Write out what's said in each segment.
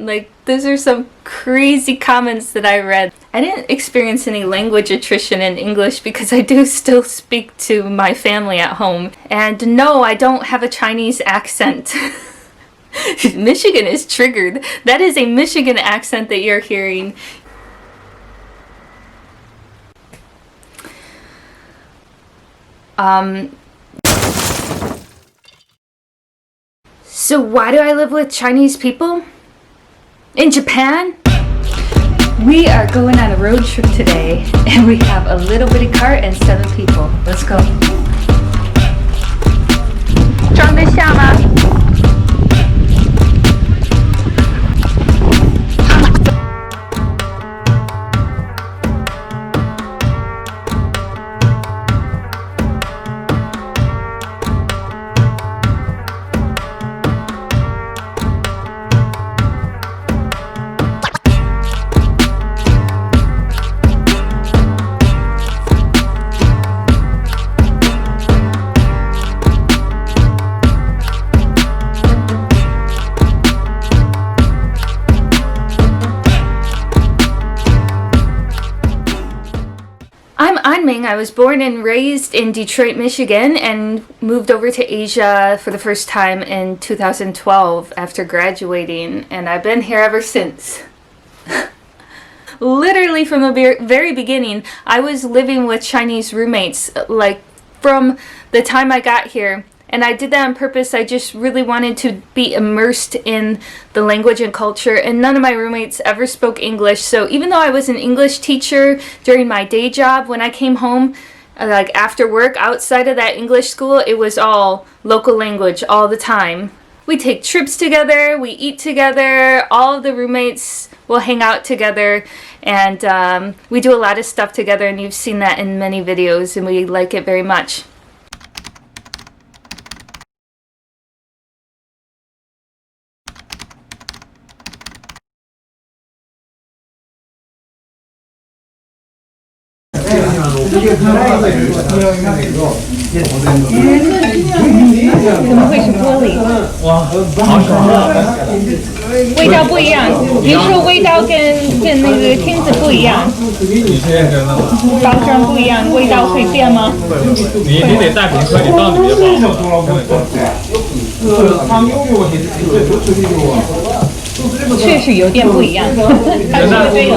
Like, those are some crazy comments that I read. I didn't experience any language attrition in English because I do still speak to my family at home. And no, I don't have a Chinese accent. Michigan is triggered. That is a Michigan accent that you're hearing. So why do I live with Chinese people? In Japan? We are going on a road trip today, and we have a little bitty cart and 7 people. Let's go. 装得下吗？ I was born and raised in Detroit, Michigan, and moved over to Asia for the first time in 2012 after graduating, and I've been here ever since. Literally from the very beginning, I was living with Chinese roommates, like from the time I got here. And I did that on purpose. I just really wanted to be immersed in the language and culture, and none of my roommates ever spoke English. So even though I was an English teacher during my day job, when I came home, like after work, outside of that English school, it was all local language all the time. We take trips together, we eat together, all of the roommates will hang out together, and we do a lot of stuff together, and you've seen that in many videos, and we like it very much.确实有点不一样，它是这个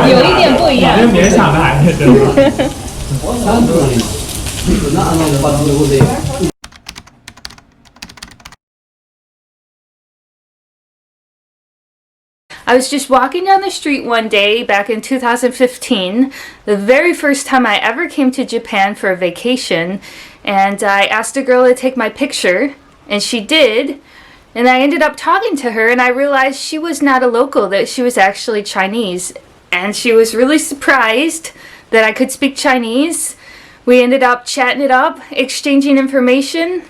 有一点不一样。勉强的还是真的。I was just walking down the street one day back in 2015, the very first time I ever came to Japan for a vacation, and I asked a girl to take my picture, and she did. And I ended up talking to her, and I realized she was not a local, that she was actually Chinese. And she was really surprised that I could speak Chinese. We ended up chatting it up, exchanging information.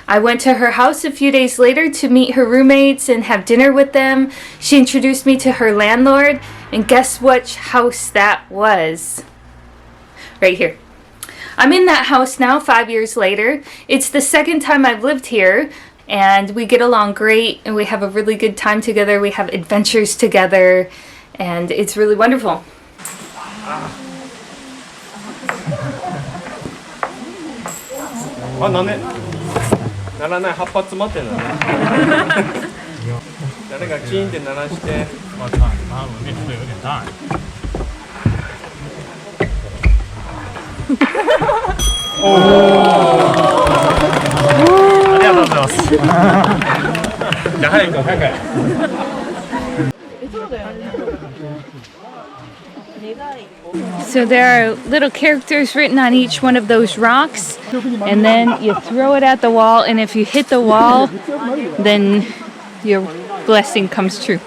I went to her house a few days later to meet her roommates and have dinner with them. She introduced me to her landlord, and guess which house that was? Right here. I'm in that house now 5 years later. It's the second time I've lived here. And we get along great, and we have a really good time together. We have adventures together, and it's really wonderful. 아 나네 나라나 핫바詰まってんだね誰がキーンって鳴らしてまた海の上有点大おおありがとうございますじゃあ早く早くそうだよね So there are little characters written on each one of those rocks, and then you throw it at the wall, and if you hit the wall, then your blessing comes true.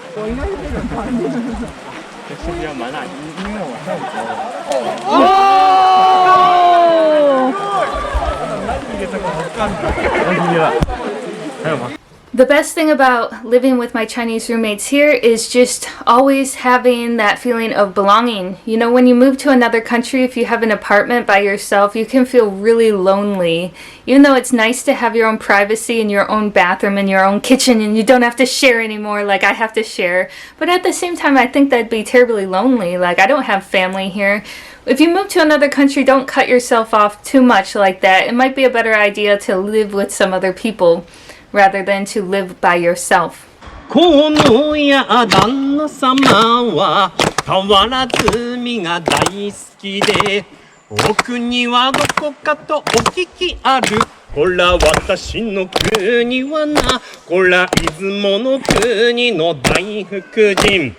The best thing about living with my Chinese roommates here is just always having that feeling of belonging. You know, when you move to another country, if you have an apartment by yourself, you can feel really lonely. Even though it's nice to have your own privacy and your own bathroom and your own kitchen and you don't have to share anymore like I have to share. But at the same time, I think that'd be terribly lonely. Like, I don't have family here. If you move to another country, don't cut yourself off too much like that. It might be a better idea to live with some other people rather than to live by yourself. このや旦那様は変わらずみが大好きでお国はどこかとお聞きあるこら私の国はなこら出雲の国の大福神日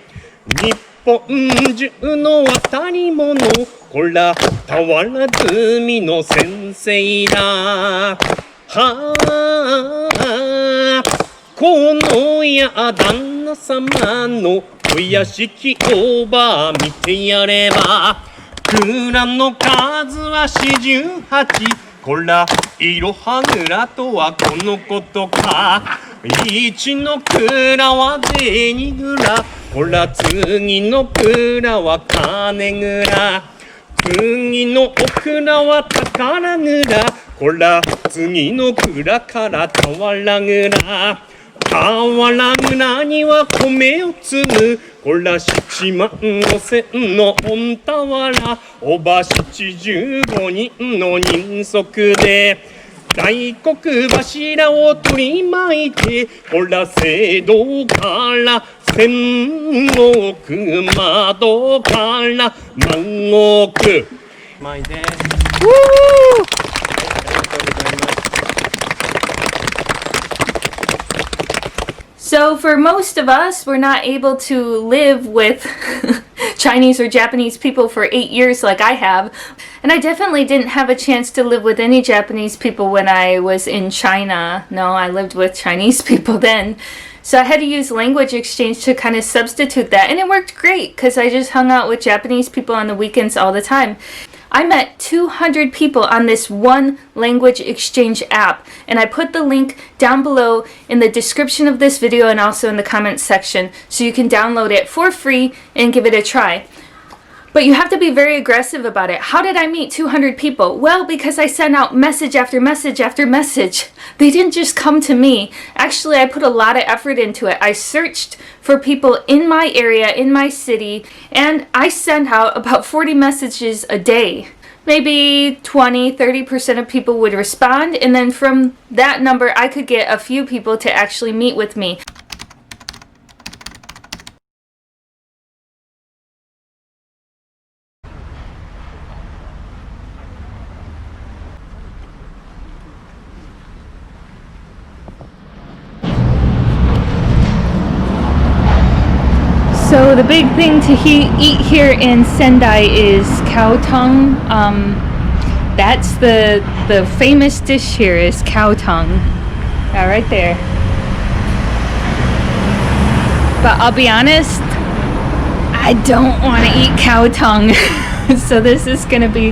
本中の渡り物こら変わらずみの先生だはあこのや旦那様のお屋敷おば見てやれば蔵の数は48こらいろは蔵とはこのことか一の蔵は銭蔵こら次の蔵は金蔵次のお蔵は宝蔵こら次の蔵から俵蔵俵蔵には米を積むこら7万5千の御俵おば75人の人足で大黒柱を取り巻いてこら聖堂から千億窓から万億前です。So for most of us, we're not able to live with Chinese or Japanese people for 8 years like I have. And I definitely didn't have a chance to live with any Japanese people when I was in China. No, I lived with Chinese people then. So I had to use language exchange to kind of substitute that. And it worked great because I just hung out with Japanese people on the weekends all the time. I met 200 people on this one language exchange app, and I put the link down below in the description of this video and also in the comments section so you can download it for free and give it a try. But you have to be very aggressive about it. How did I meet 200 people? Well, because I sent out message after message after message. They didn't just come to me. Actually, I put a lot of effort into it. I searched for people in my area, in my city, and I sent out about 40 messages a day. Maybe 20-30% of people would respond, and then from that number, I could get a few people to actually meet with me. So the big thing to eat here in Sendai is cow tongue. That's the famous dish here is cow tongue. Yeah, right there. But I'll be honest, I don't want to eat cow tongue. So this is going to be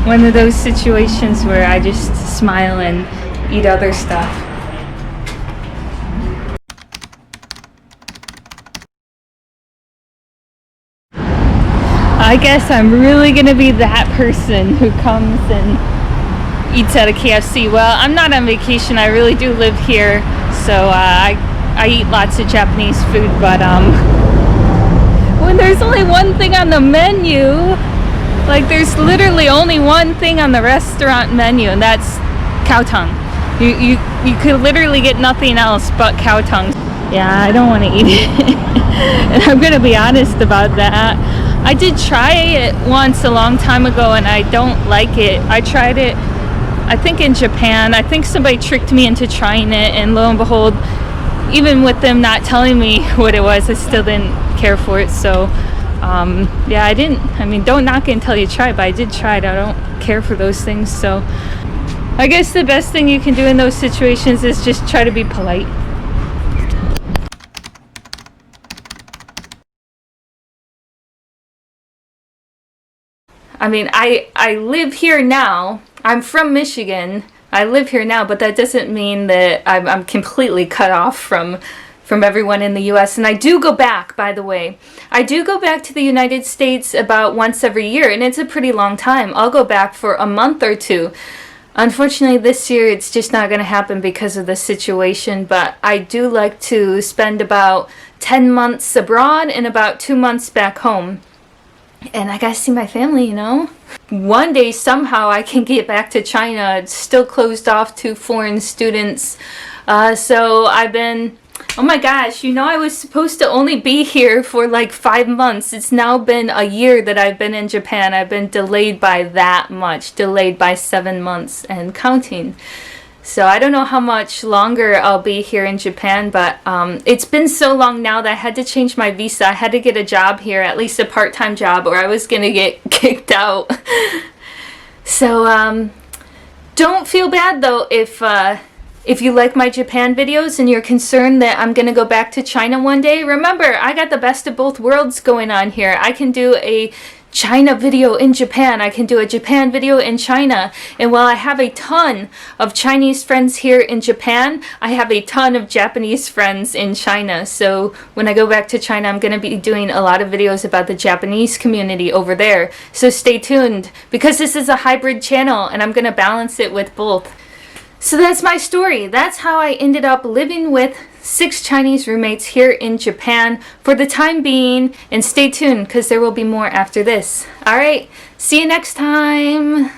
one of those situations where I just smile and eat other stuff. I guess I'm really gonna be that person who comes and eats at a KFC. Well, I'm not on vacation. I really do live here, so I eat lots of Japanese food. But when there's only one thing on the menu, like there's literally only one thing on the restaurant menu, and that's cow tongue. You could literally get nothing else but cow tongue. Yeah, I don't want to eat it. And I'm gonna be honest about that. I did try it once a long time ago and I don't like it. I tried it, I think in Japan. I think somebody tricked me into trying it, and lo and behold, even with them not telling me what it was, I still didn't care for it. So yeah, I mean, don't knock it until you try it, but I did try it. I don't care for those things. So I guess the best thing you can do in those situations is just try to be polite. I mean, I live here now. I'm from Michigan, I live here now, but that doesn't mean that I'm completely cut off from everyone in the US. And I do go back, by the way. I do go back to the United States about once every year, and it's a pretty long time. I'll go back for a month or two. Unfortunately, this year it's just not going to happen because of the situation, but I do like to spend about 10 months abroad and about 2 months back home. And I gotta see my family, you know? One day, somehow, I can get back to China. It's still closed off to foreign students. So I've been... Oh my gosh, you know, I was supposed to only be here for like 5 months. It's now been a year that I've been in Japan. I've been delayed by that much, delayed by 7 months and counting. So I don't know how much longer I'll be here in Japan, but it's been so long now that I had to change my visa. I had to get a job here, at least a part-time job, or I was going to get kicked out. So don't feel bad though if you like my Japan videos and you're concerned that I'm going to go back to China one day. Remember, I got the best of both worlds going on here. I can do a China video in Japan. I can do a Japan video in China. And while I have a ton of Chinese friends here in Japan, I have a ton of Japanese friends in China. So when I go back to China, I'm going to be doing a lot of videos about the Japanese community over there. So stay tuned, because this is a hybrid channel and I'm going to balance it with both. So that's my story. That's how I ended up living with 6 Chinese roommates here in Japan for the time being. And stay tuned, because there will be more after this. Alright, see you next time.